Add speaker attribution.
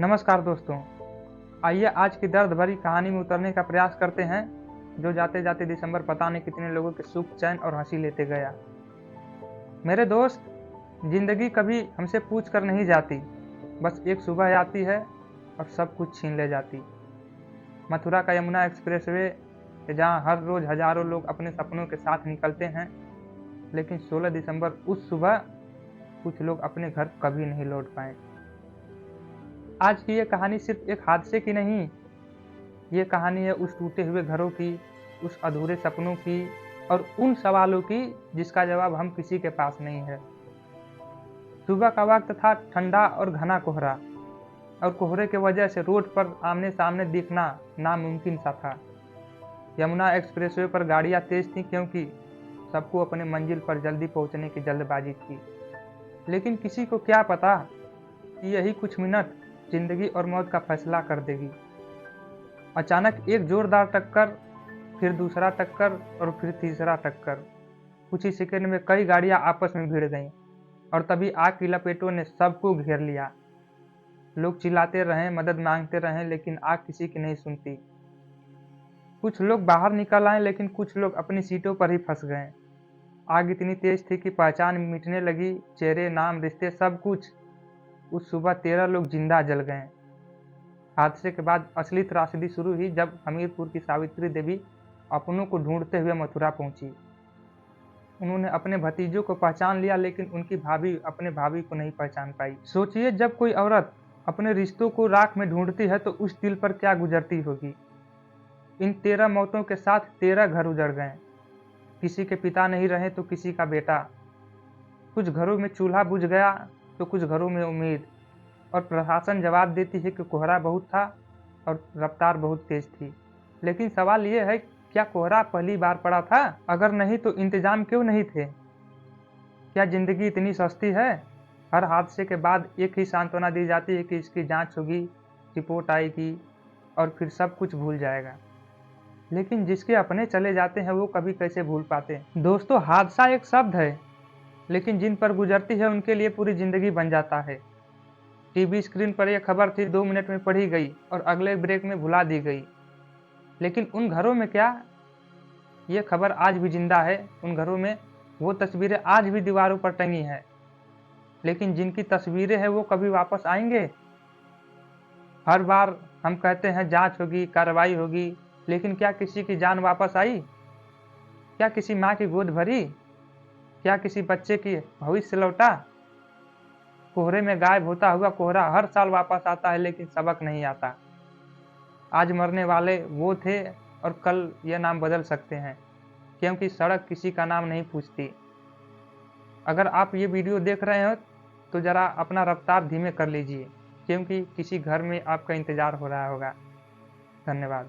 Speaker 1: नमस्कार दोस्तों, आइए आज की दर्द भरी कहानी में उतरने का प्रयास करते हैं जो जाते जाते दिसंबर पता नहीं कितने लोगों के सुख, चैन और हंसी लेते गया। मेरे दोस्त, जिंदगी कभी हमसे पूछ कर नहीं जाती, बस एक सुबह आती है और सब कुछ छीन ले जाती। मथुरा का यमुना एक्सप्रेसवे, जहाँ हर रोज हजारों लोग अपने सपनों के साथ निकलते हैं, लेकिन 16 दिसंबर उस सुबह कुछ लोग अपने घर कभी नहीं लौट पाए। आज की ये कहानी सिर्फ एक हादसे की नहीं, ये कहानी है उस टूटे हुए घरों की, उस अधूरे सपनों की और उन सवालों की जिसका जवाब हम किसी के पास नहीं है। सुबह का वक्त था, ठंडा और घना कोहरा, और कोहरे की वजह से रोड पर आमने सामने दिखना नामुमकिन सा था। यमुना एक्सप्रेसवे पर गाड़ियां तेज थीं क्योंकि सबको अपने मंजिल पर जल्दी पहुंचने की जल्दबाजी थी। लेकिन किसी को क्या पता कि यही कुछ मिनट जिंदगी और मौत का फैसला कर देगी। अचानक एक जोरदार टक्कर, फिर दूसरा टक्कर और फिर तीसरा टक्कर। कुछ ही सेकंड में कई गाड़ियां आपस में भिड़ गईं और तभी आग की लपेटों ने सबको घेर लिया। लोग चिल्लाते रहे, मदद मांगते रहे, लेकिन आग किसी की नहीं सुनती। कुछ लोग बाहर निकल आए, लेकिन कुछ लोग अपनी सीटों पर ही फंस गए। आग इतनी तेज थी कि पहचान मिटने लगी, चेहरे, नाम, रिश्ते, सब कुछ। उस सुबह 13 लोग जिंदा जल गए। हादसे के बाद असली त्रासदी शुरू हुई जब हमीरपुर की सावित्री देवी अपनों को ढूंढते हुए मथुरा पहुंची। उन्होंने अपने भतीजों को पहचान लिया, लेकिन उनकी भाभी अपने भाभी को नहीं पहचान पाई। सोचिए, जब कोई औरत अपने रिश्तों को राख में ढूंढती है तो उस दिल पर क्या गुजरती होगी। इन 13 मौतों के साथ 13 घर उजड़ गए। किसी के पिता नहीं रहे तो किसी का बेटा। कुछ घरों में चूल्हा बुझ गया तो कुछ घरों में उम्मीद। और प्रशासन जवाब देती है कि कोहरा बहुत था और रफ्तार बहुत तेज थी। लेकिन सवाल ये है, क्या कोहरा पहली बार पड़ा था? अगर नहीं तो इंतजाम क्यों नहीं थे? क्या जिंदगी इतनी सस्ती है? हर हादसे के बाद एक ही सांत्वना दी जाती है कि इसकी जांच होगी, रिपोर्ट आएगी और फिर सब कुछ भूल जाएगा। लेकिन जिसके अपने चले जाते हैं वो कभी कैसे भूल पाते? दोस्तों, हादसा एक शब्द है, लेकिन जिन पर गुजरती है उनके लिए पूरी जिंदगी बन जाता है। टीवी स्क्रीन पर यह खबर थी, 2 मिनट में पढ़ी गई और अगले ब्रेक में भुला दी गई। लेकिन उन घरों में क्या? ये खबर आज भी जिंदा है। उन घरों में वो तस्वीरें आज भी दीवारों पर टंगी हैं। लेकिन जिनकी तस्वीरें हैं वो कभी वापस आएंगे? हर बार हम कहते हैं जांच होगी, कार्रवाई होगी, लेकिन क्या किसी की जान वापस आई? क्या किसी माँ की गोद भरी? क्या किसी बच्चे की भविष्य लौटा? कोहरे में गायब होता हुआ कोहरा हर साल वापस आता है, लेकिन सबक नहीं आता। आज मरने वाले वो थे और कल ये नाम बदल सकते हैं, क्योंकि सड़क किसी का नाम नहीं पूछती। अगर आप ये वीडियो देख रहे हो तो ज़रा अपना रफ्तार धीमे कर लीजिए, क्योंकि किसी घर में आपका इंतज़ार हो रहा होगा। धन्यवाद।